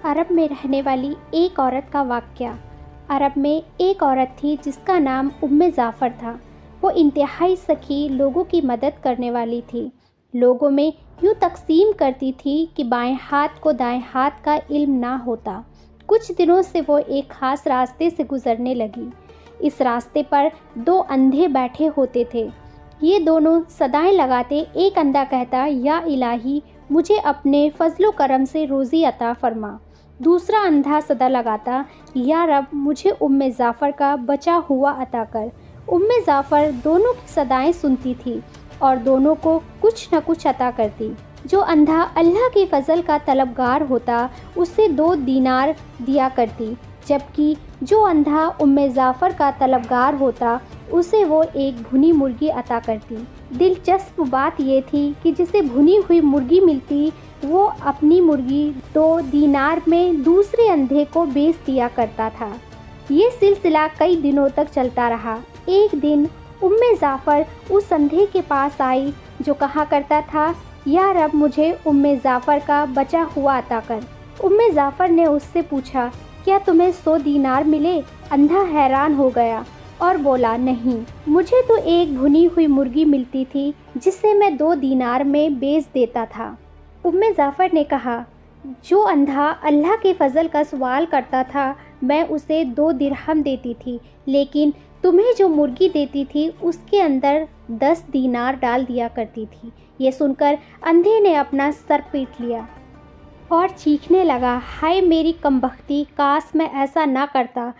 عرب میں رہنے والی ایک عورت کا واقعہ۔ عرب میں ایک عورت تھی جس کا نام جعفر تھا۔ وہ انتہائی سخی، لوگوں کی مدد کرنے والی تھی۔ لوگوں میں یوں تقسیم کرتی تھی کہ بائیں ہاتھ کو دائیں ہاتھ کا علم نہ ہوتا۔ کچھ دنوں سے وہ ایک خاص راستے سے گزرنے لگی۔ اس راستے پر دو اندھے بیٹھے ہوتے تھے۔ یہ دونوں صدائیں لگاتے۔ ایک اندھا کہتا، یا الہی، مجھے اپنے فضل و کرم سے روزی عطا فرما۔ دوسرا اندھا صدا لگاتا، یا رب، مجھے جعفر کا بچا ہوا عطا کر۔ جعفر دونوں کی صدائیں سنتی تھی اور دونوں کو کچھ نہ کچھ عطا کرتی۔ جو اندھا اللہ کے فضل کا طلبگار ہوتا اسے 2 دینار دیا کرتی، جبکہ جو اندھا جعفر کا طلبگار ہوتا اسے وہ ایک بھنی مرغی عطا کرتی۔ دلچسپ بات یہ تھی کہ جسے بھنی ہوئی مرغی ملتی وہ اپنی مرغی 2 دینار میں دوسرے اندھے کو بیچ دیا کرتا تھا۔ یہ سلسلہ کئی دنوں تک چلتا رہا۔ ایک دن جعفر اس اندھے کے پاس آئی جو کہا کرتا تھا، یا رب، مجھے جعفر کا بچا ہوا عطا کر۔ جعفر نے اس سے پوچھا، کیا تمہیں 100 دینار ملے؟ اندھا حیران ہو گیا اور بولا، نہیں، مجھے تو ایک بھنی ہوئی مرغی ملتی تھی جسے میں 2 دینار میں بیچ دیتا تھا۔ جعفر نے کہا، جو اندھا اللہ کے فضل کا سوال کرتا تھا میں اسے 2 درہم دیتی تھی، لیکن تمہیں جو مرغی دیتی تھی اس کے اندر 10 دینار ڈال دیا کرتی تھی۔ یہ سن کر اندھے نے اپنا سر پیٹ لیا اور چیخنے لگا، ہائے میری کمبختی، کاش میں ایسا نہ کرتا۔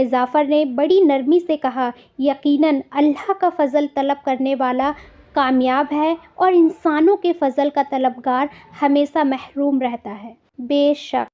جعفر نے بڑی نرمی سے کہا، یقیناً اللہ کا فضل طلب کرنے والا کامیاب ہے اور انسانوں کے فضل کا طلبگار ہمیشہ محروم رہتا ہے۔ بے شک